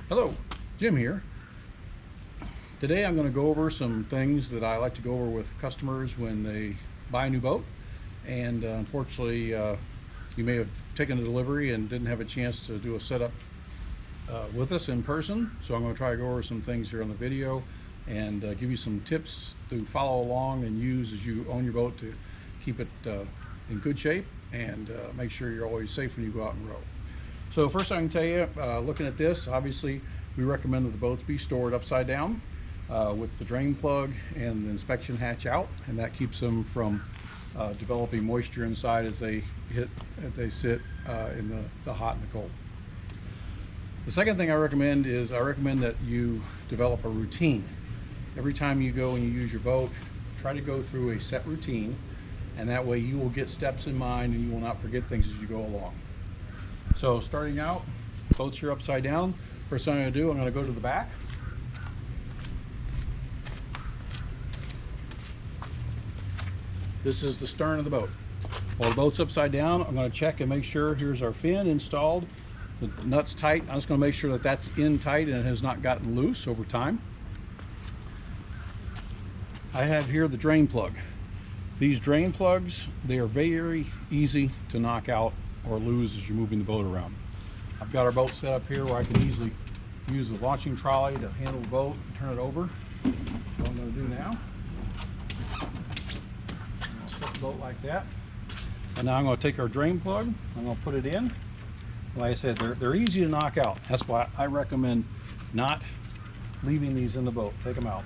Hello, Jim here. Today I'm going to go over some things that I like to go over with customers when they buy a new boat. And unfortunately, you may have taken a delivery and didn't have a chance to do a setup with us in person. So I'm going to try to go over some things here on the video and give you some tips to follow along and use as you own your boat to keep it in good shape and make sure you're always safe when you go out and row. So first I can tell you, looking at this, obviously we recommend that the boats be stored upside down with the drain plug and the inspection hatch out, and that keeps them from developing moisture inside as they sit in the hot and the cold. The second thing I recommend is that you develop a routine. Every time you go and you use your boat, try to go through a set routine, and that way you will get steps in mind and you will not forget things as you go along. So starting out, boat's here upside down. First thing I'm going to do, I'm going to go to the back. This is the stern of the boat. While the boat's upside down, I'm going to check and make sure, here's our fin installed. The nut's tight. I'm just going to make sure that that's in tight and it has not gotten loose over time. I have here the drain plug. These drain plugs, they are very easy to knock out or lose as you're moving the boat around. I've got our boat set up here where I can easily use the launching trolley to handle the boat and turn it over. So what I'm going to do now, I'm going to set the boat like that. And now I'm going to take our drain plug, I'm going to put it in. Like I said, they're easy to knock out. That's why I recommend not leaving these in the boat. Take them out.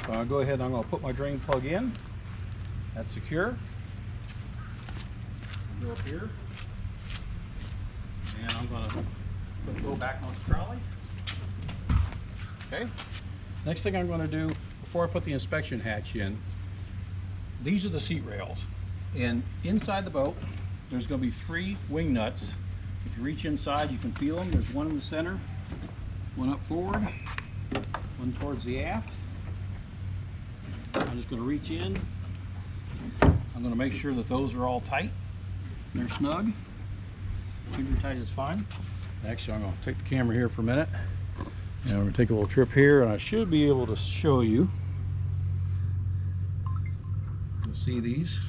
So I'm going to go ahead and I'm going to put my drain plug in. That's secure. I'll go up here. And I'm going to put the boat back on its trolley. Okay. Next thing I'm going to do before I put the inspection hatch in, these are the seat rails. And inside the boat, there's going to be 3 wing nuts. If you reach inside, you can feel them. There's one in the center, one up forward, one towards the aft. I'm just going to reach in. I'm going to make sure that those are all tight. They're snug. Finger tight is fine. Actually, I'm going to take the camera here for a minute. And I'm going to take a little trip here, and I should be able to show you. You'll see these.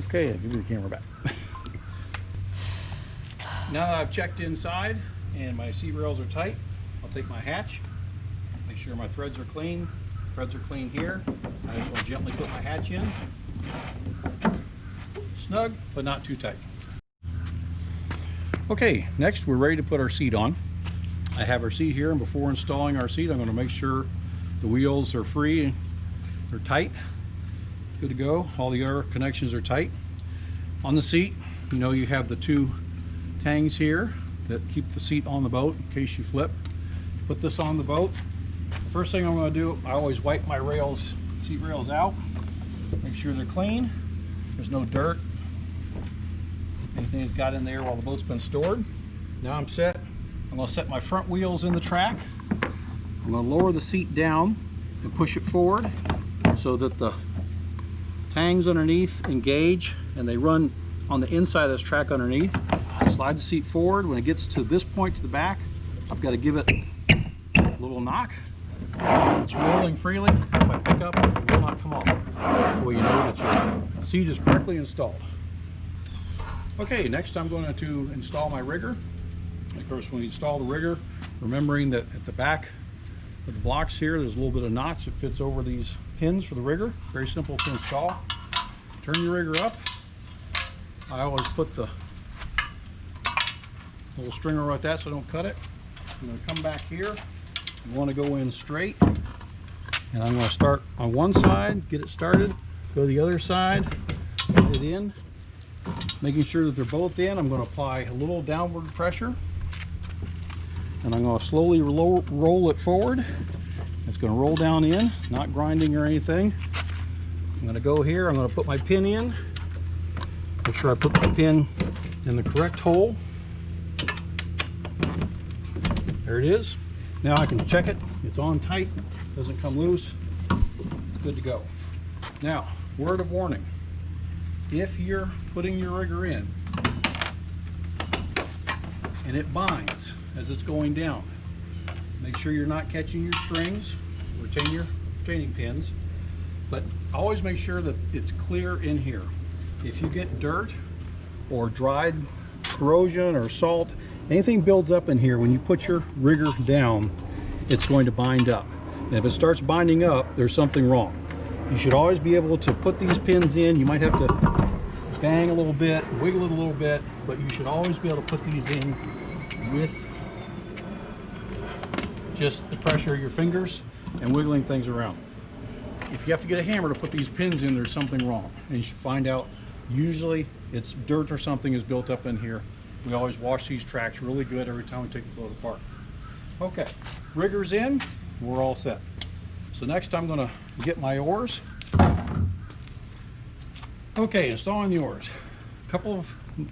Okay, I'll give you the camera back. Now that I've checked inside and my seat rails are tight, I'll take my hatch, make sure my threads are clean. Threads are clean here. I just want to gently put my hatch in. Snug, but not too tight. Okay, next we're ready to put our seat on. I have our seat here, and before installing our seat, I'm going to make sure the wheels are free, they're tight. Good to go. All the other connections are tight. On the seat, you know you have the 2 tangs here that keep the seat on the boat in case you flip. Put this on the boat. First thing I'm going to do, I always wipe my seat rails out. Make sure they're clean. There's no dirt. Anything that's got in there while the boat's been stored. Now I'm set. I'm going to set my front wheels in the track. I'm going to lower the seat down and push it forward so that the tangs underneath engage and they run on the inside of this track underneath. Slide the seat forward. When it gets to this point to the back, I've got to give it a little knock. It's rolling freely. If I pick up, it will not come off. Well, you know that your seat is correctly installed. Okay, next I'm going to install my rigger. Of course, when you install the rigger, remembering that at the back of the blocks here, there's a little bit of notch that fits over these pins for the rigger. Very simple to install. Turn your rigger up. I always put the little stringer like that so I don't cut it. I'm going to come back here. I want to go in straight, and I'm going to start on one side, get it started, go to the other side, get it in, making sure that they're both in. I'm going to apply a little downward pressure, and I'm going to slowly roll it forward. It's going to roll down in, not grinding or anything. I'm going to go here, I'm going to put my pin in, make sure I put the pin in the correct hole. There it is. Now I can check it. It's on tight, doesn't come loose. It's good to go. Now, word of warning. if you're putting your rigger in and it binds as it's going down, make sure you're not catching your strings. Retain your retaining pins, but always make sure that it's clear in here. If you get dirt or dried corrosion or salt, anything builds up in here, when you put your rigger down, it's going to bind up. And if it starts binding up, there's something wrong. You should always be able to put these pins in. You might have to bang a little bit, wiggle it a little bit, but you should always be able to put these in with just the pressure of your fingers and wiggling things around. If you have to get a hammer to put these pins in, there's something wrong, and you should find out. Usually it's dirt or something is built up in here. We always wash these tracks really good every time we take the boat apart. Okay, rigger's in, we're all set. So next I'm going to get my oars. Okay, installing the oars. A couple of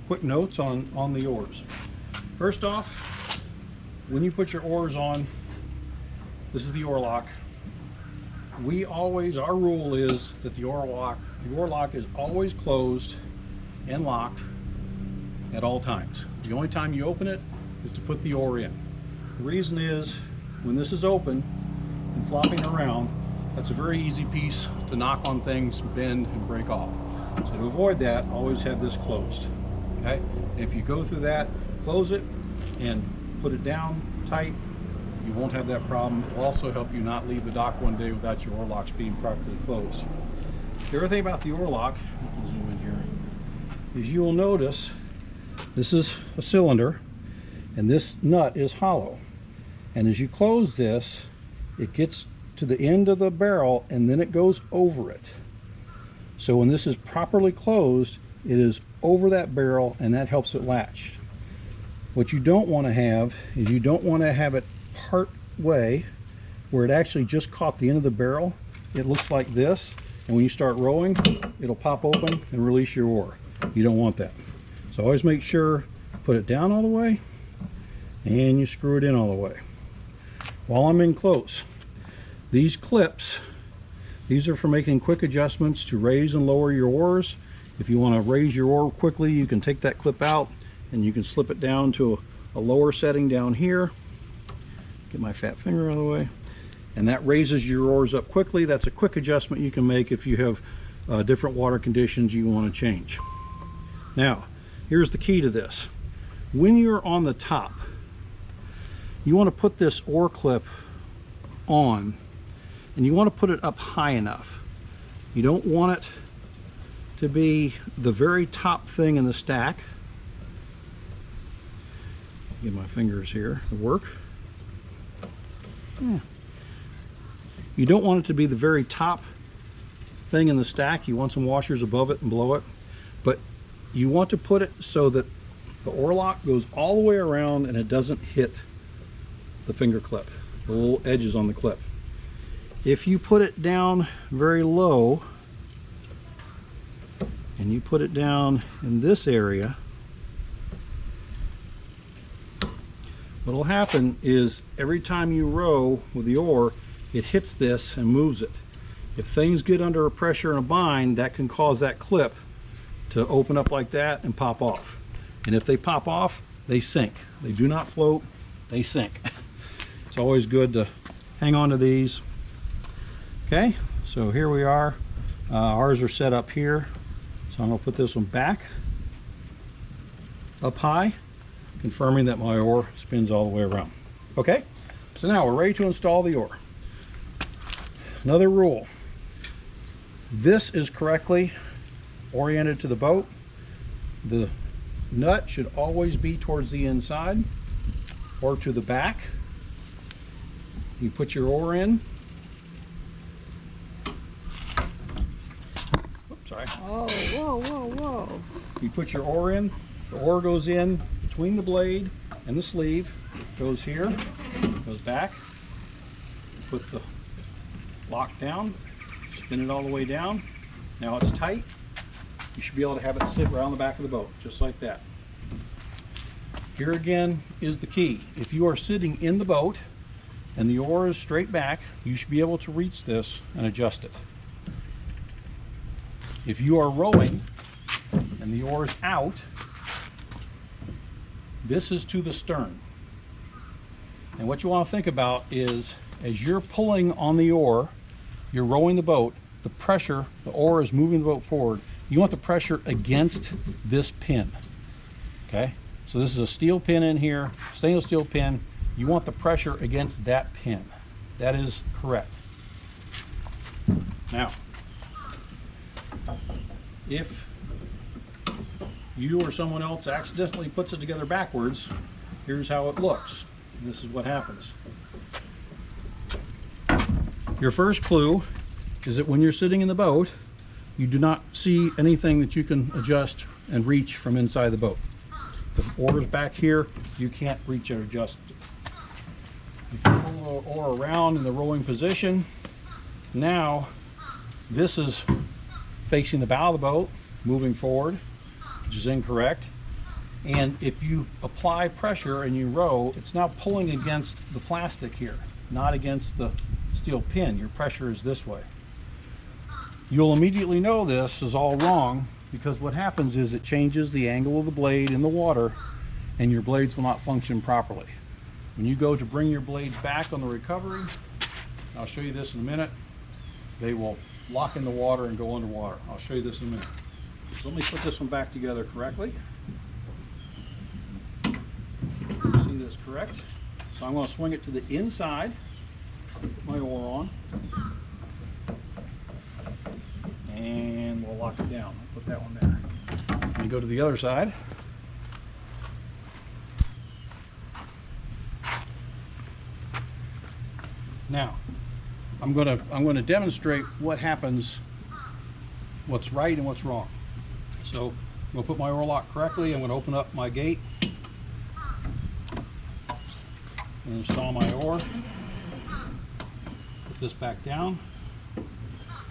quick notes on the oars. First off, when you put your oars on, this is the oar lock. Our rule is that the oar lock is always closed and locked at all times. The only time you open it is to put the oar in. The reason is, when this is open and flopping around, that's a very easy piece to knock on things, bend, and break off. So to avoid that, always have this closed. Okay? If you go through that, close it and put it down tight, you won't have that problem. It will also help you not leave the dock one day without your oar locks being properly closed. The other thing about the oar lock, you can zoom in here, is you will notice this is a cylinder and this nut is hollow. And as you close this, it gets to the end of the barrel and then it goes over it. So when this is properly closed, it is over that barrel and that helps it latch. What you don't want to have is you don't want to have it part way where it actually just caught the end of the barrel. It looks like this, and when you start rowing, it'll pop open and release your oar. You don't want that. So always make sure, put it down all the way and you screw it in all the way. While I'm in close, these clips, these are for making quick adjustments to raise and lower your oars. If you want to raise your oar quickly, you can take that clip out and you can slip it down to a lower setting down here. Get my fat finger out of the way. And that raises your oars up quickly. That's a quick adjustment you can make if you have different water conditions you want to change. Now, here's the key to this. When you're on the top, you want to put this oar clip on, and you want to put it up high enough. You don't want it to be the very top thing in the stack. Get my fingers here to work. You don't want it to be the very top thing in the stack. You want some washers above it and below it, but you want to put it so that the oar lock goes all the way around and it doesn't hit the finger clip, the little edges on the clip. If you put it down very low and you put it down in this area, what will happen is every time you row with the oar, it hits this and moves it. If things get under a pressure and a bind, that can cause that clip to open up like that and pop off. And if they pop off, they sink. They do not float, they sink. It's always good to hang on to these. Okay, so here we are. Ours are set up here. So I'm going to put this one back up high, confirming that my oar spins all the way around. Okay, so now we're ready to install the oar. Another rule, this is correctly oriented to the boat. The nut should always be towards the inside or to the back. You put your oar in. Oops, sorry. Oh, whoa, whoa, whoa. You put your oar in, the oar goes in between the blade and the sleeve, goes here, goes back, put the lock down, spin it all the way down. Now it's tight. You should be able to have it sit right on the back of the boat, just like that. Here again is the key. If you are sitting in the boat and the oar is straight back, you should be able to reach this and adjust it. If you are rowing and the oar is out, this is to the stern. And what you want to think about is, as you're pulling on the oar, you're rowing the boat, the pressure, the oar is moving the boat forward. You want the pressure against this pin. Okay? So this is a steel pin in here, stainless steel pin. You want the pressure against that pin. That is correct. Now, if you or someone else accidentally puts it together backwards, here's how it looks. This is what happens. Your first clue is that when you're sitting in the boat, you do not see anything that you can adjust and reach from inside the boat. The oar is back here, you can't reach or adjust. You can pull the oar around in the rowing position. Now, this is facing the bow of the boat, moving forward, which is incorrect. And if you apply pressure and you row, it's now pulling against the plastic here, not against the steel pin. Your pressure is this way. You'll immediately know this is all wrong, because what happens is it changes the angle of the blade in the water and your blades will not function properly. When you go to bring your blades back on the recovery, I'll show you this in a minute, they will lock in the water and go underwater. I'll show you this in a minute. So let me put this one back together correctly. See this correct? So I'm going to swing it to the inside, put my oar on, and we'll lock it down. I'll put that one there. Let me go to the other side. Now, I'm going to demonstrate what happens, what's right and what's wrong. So I'm going to put my oar lock correctly. I'm going to open up my gate and install my oar. Put this back down.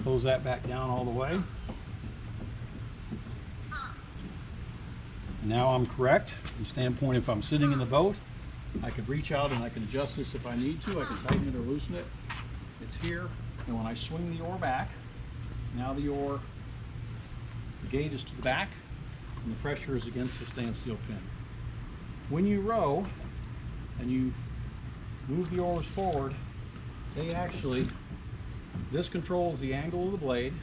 Close that back down all the way. Now I'm correct. From the standpoint, if I'm sitting in the boat, I can reach out and I can adjust this if I need to. I can tighten it or loosen it. It's here, and when I swing the oar back, now the gate is to the back, and the pressure is against the stainless steel pin. When you row and you move the oars forward, this controls the angle of the blade.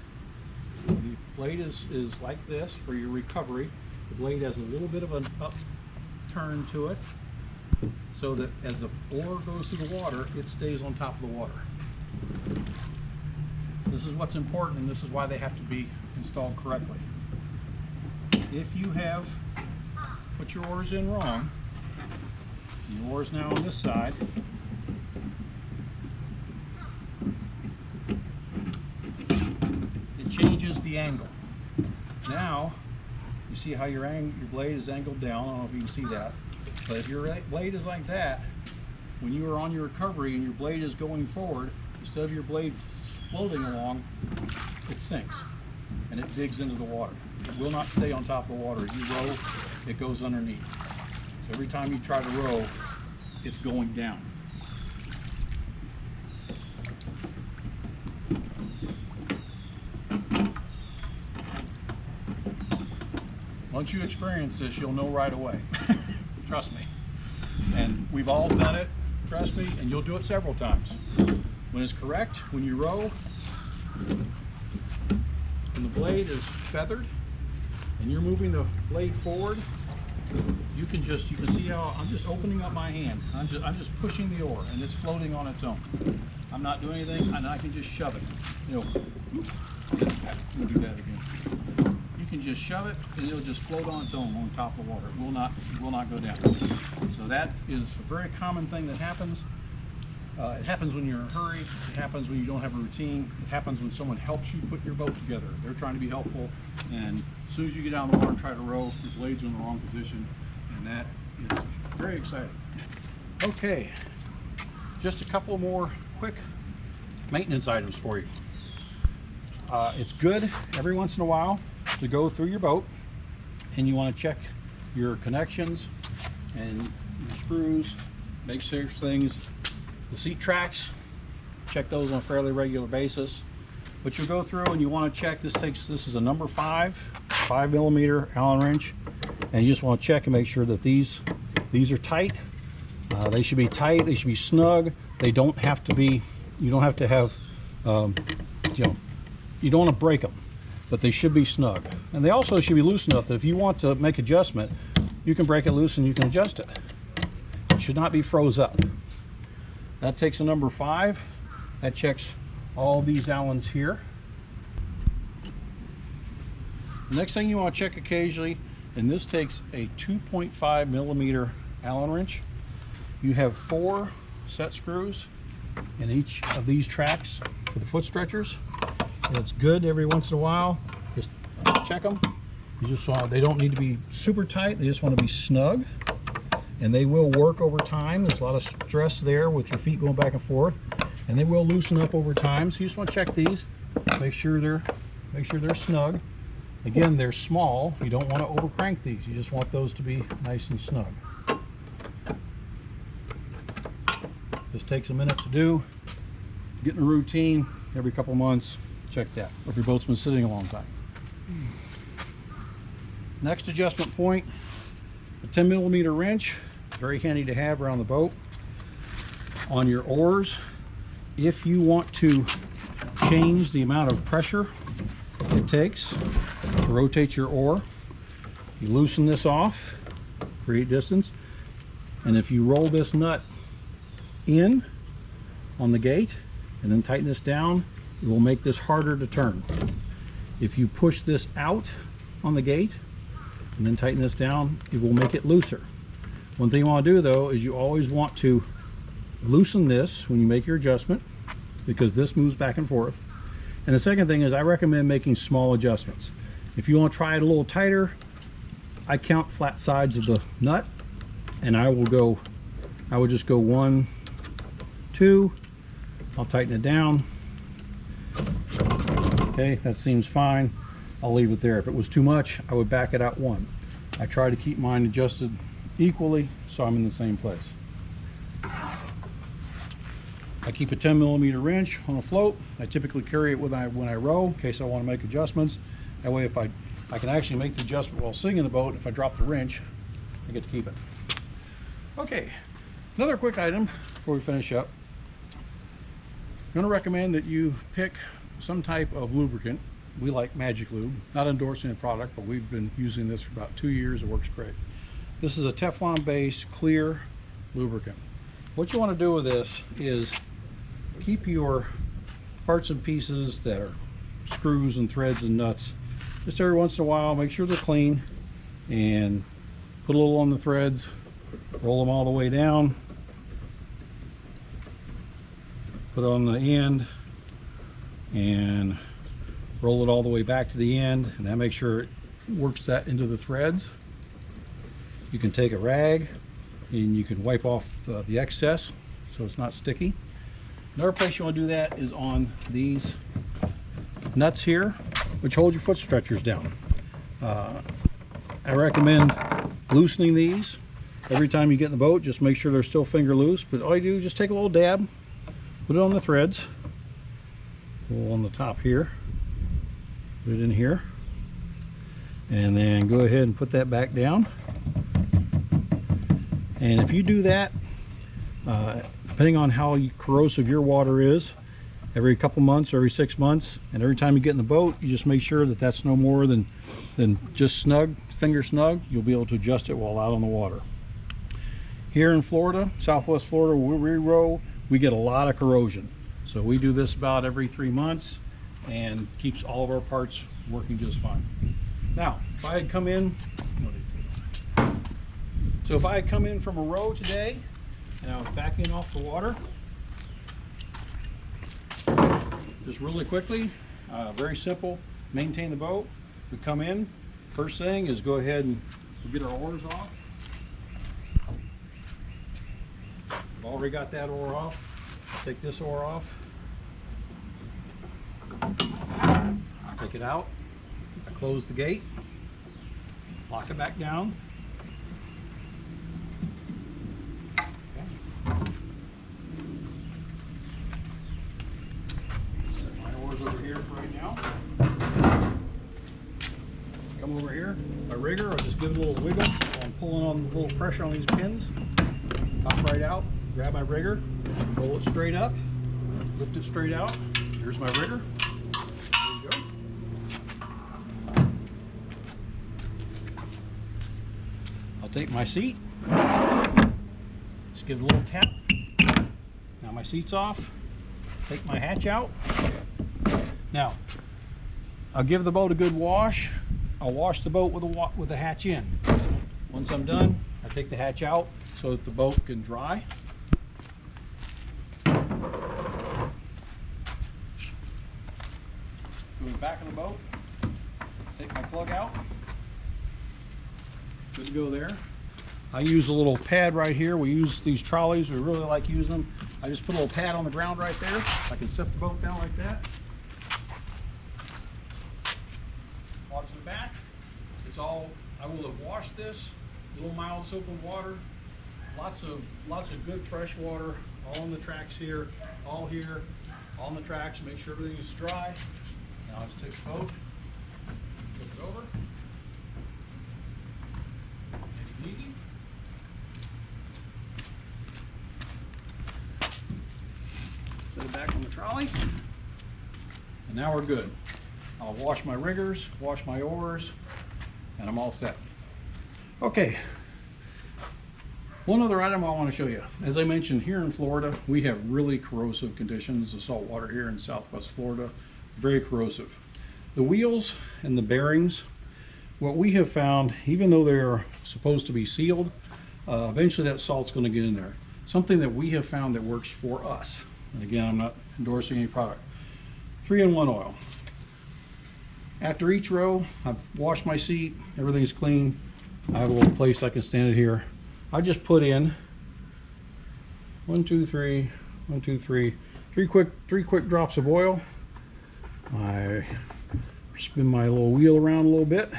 The blade is like this for your recovery. The blade has a little bit of an upturn to it, so that as the oar goes through the water, it stays on top of the water. This is what's important, and this is why they have to be installed correctly. If you have put your oars in wrong, the oar is now on this side, it changes the angle. Now, you see how your blade is angled down. I don't know if you can see that. But if your blade is like that, when you are on your recovery and your blade is going forward, instead of your blade floating along, it sinks and it digs into the water. It will not stay on top of the water. As you row, it goes underneath. So every time you try to row, it's going down. Once you experience this, you'll know right away. Trust me. And we've all done it, trust me, and you'll do it several times. When it's correct, when you row, when the blade is feathered and you're moving the blade forward, you can see how I'm just opening up my hand. I'm just pushing the oar and it's floating on its own. I'm not doing anything, and I can just shove it. You know, I'm gonna do that again. You can just shove it and it'll just float on its own on top of the water. It will not go down. So that is a very common thing that happens. It happens when you're in a hurry. It happens when you don't have a routine. It happens when someone helps you put your boat together. They're trying to be helpful, and as soon as you get out of the water and try to row, your blades are in the wrong position, and that is very exciting. Okay, just a couple more quick maintenance items for you. It's good every once in a while to go through your boat, and you want to check your connections and your screws, make sure things, the seat tracks, check those on a fairly regular basis. But you'll go through and you want to check, this is a number 5 5mm Allen wrench, and you just want to check and make sure that these are tight. They should be tight. They should be snug. They don't have to be. You don't have to have. You know, you don't want to break them, but they should be snug. And they also should be loose enough that if you want to make adjustment, you can break it loose and you can adjust it. It should not be froze up. That takes a number 5. That checks all these Allens here. The next thing you want to check occasionally, and this takes a 2.5mm Allen wrench. You have 4 set screws in each of these tracks for the foot stretchers. And it's good every once in a while. Just check them. You just want, they don't need to be super tight. They just want to be snug. And they will work over time. There's a lot of stress there with your feet going back and forth. And they will loosen up over time. So you just want to check these. Make sure they're snug. Again, they're small. You don't want to over crank these. You just want those to be nice and snug. This takes a minute to do. Get in a routine every couple months. Check that. If your boat's been sitting a long time. Next adjustment point, a 10mm wrench. Very handy to have around the boat. On your oars, if you want to change the amount of pressure it takes to rotate your oar, you loosen this off, create distance, and if you roll this nut in on the gate and then tighten this down, it will make this harder to turn. If you push this out on the gate and then tighten this down, it will make it looser. One thing you want to do though is you always want to loosen this when you make your adjustment, because this moves back and forth. And the second thing is I recommend making small adjustments. If you want to try it a little tighter, I count flat sides of the nut, and I would just go 1, 2, I'll tighten it down. Okay, that seems fine. I'll leave it there. If it was too much, I would back it out 1. I try to keep mine adjusted equally so I'm in the same place. I keep a 10mm wrench on a float. I typically carry it when I row in case I want to make adjustments. That way if I can actually make the adjustment while sitting in the boat. If I drop the wrench, I get to keep it. Okay, another quick item before we finish up. I'm going to recommend that you pick some type of lubricant. We like Magic Lube, not endorsing the product, but we've been using this for about 2 years. It works great. This is a Teflon based clear lubricant. What you want to do with this is keep your parts and pieces that are screws and threads and nuts, just every once in a while, make sure they're clean, and put a little on the threads, roll them all the way down, put it on the end, and roll it all the way back to the end, and that makes sure it works that into the threads. You can take a rag and you can wipe off the excess so it's not sticky. Another place you want to do that is on these nuts here, which hold your foot stretchers down. I recommend loosening these every time you get in the boat. Just make sure they're still finger loose, but all you do is just take a little dab, put it on the threads, a little on the top here, put it in here, and then go ahead and put that back down. And if you do that, depending on how corrosive your water is, every couple months or every 6 months, and every time you get in the boat, you just make sure that that's no more than just snug, finger snug. You'll be able to adjust it while out on the water. Here in Florida, Southwest Florida, where we row, we get a lot of corrosion. So we do this about every 3 months and keeps all of our parts working just fine. Now, if I had come in, from a row today and I was backing off the water, just really quickly, very simple, maintain the boat. We come in, first thing is go ahead and get our oars off. We've already got that oar off. Take this oar off. Take it out. I close the gate. Lock it back down. Set my oars over here for right now. Come rigger, I'll just give it a little wiggle. I'm pulling on a little pressure on these pins. Pop right out, grab my rigger, roll it straight up, lift it straight out. Here's my rigger. There you go. I'll take my seat, just give it a little tap. Now my seat's off. Take my hatch out. Now, I'll give the boat a good wash. I'll wash the boat with the hatch in. Once I'm done, I take the hatch out so that the boat can dry. Go to the back of the boat, take my plug out. Good to go there. I use a little pad right here. We use these trolleys. We really like using them. I just put a little pad on the ground right there. I can set the boat down like that. Water's in the back. It's all, I will have washed this. A little mild soap and water. Lots of good fresh water. All on the tracks here, all on the tracks. Make sure everything is dry. Now let's take the boat, flip it over. Nice and easy. Set it back on the trolley, and now we're good. I'll wash my riggers, wash my oars, and I'm all set. Okay, one other item I want to show you. As I mentioned, here in Florida, we have really corrosive conditions. The salt water here in Southwest Florida, very corrosive. The wheels and the bearings, what we have found, even though they're supposed to be sealed, eventually that salt's going to get in there. Something that we have found that works for us. And again, I'm not endorsing any product. 3-in-1 oil. After each row, I've washed my seat, everything's clean. I have a little place I can stand it here. I just put in 1, 2, 3, 1, 2, 3, three quick drops of oil. I spin my little wheel around a little bit.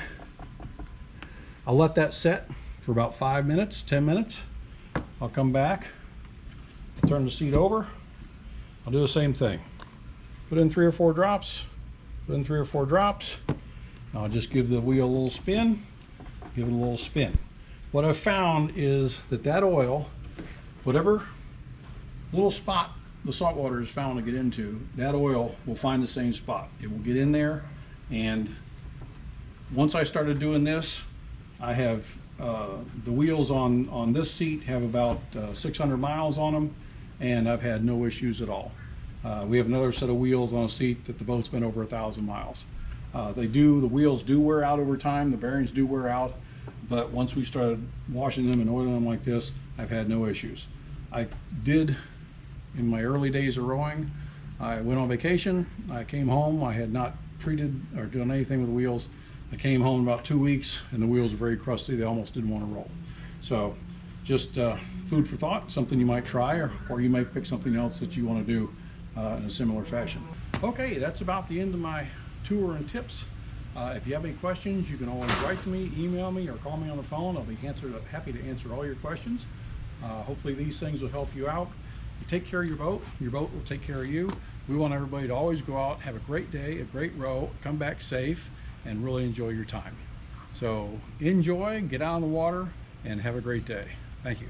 I'll let that set for about 5 minutes, 10 minutes. I'll come back, I'll turn the seat over. I'll do the same thing. Put in 3 or 4 drops, put in 3 or 4 drops. I'll just give the wheel a little spin, give it a little spin. What I've found is that oil, whatever little spot the salt water is found to get into, that oil will find the same spot. It will get in there, and once I started doing this, I have the wheels on this seat have about 600 miles on them, and I've had no issues at all. We have another set of wheels on a seat that the boat's been over 1,000 miles. The wheels do wear out over time, the bearings do wear out, but once we started washing them and oiling them like this, I've had no issues. I did, in my early days of rowing, I went on vacation, I came home, I had not treated or done anything with the wheels. I came home about 2 weeks and the wheels were very crusty, they almost didn't want to roll. So just food for thought, something you might try, or you might pick something else that you want to do in a similar fashion. Okay, that's about the end of my tour and tips. If you have any questions, you can always write to me, email me, or call me on the phone. I'll be happy to answer all your questions. Hopefully these things will help you out. You take care of your boat will take care of you. We want everybody to always go out, have a great day, a great row, come back safe, and really enjoy your time. So enjoy, get out on the water, and have a great day. Thank you.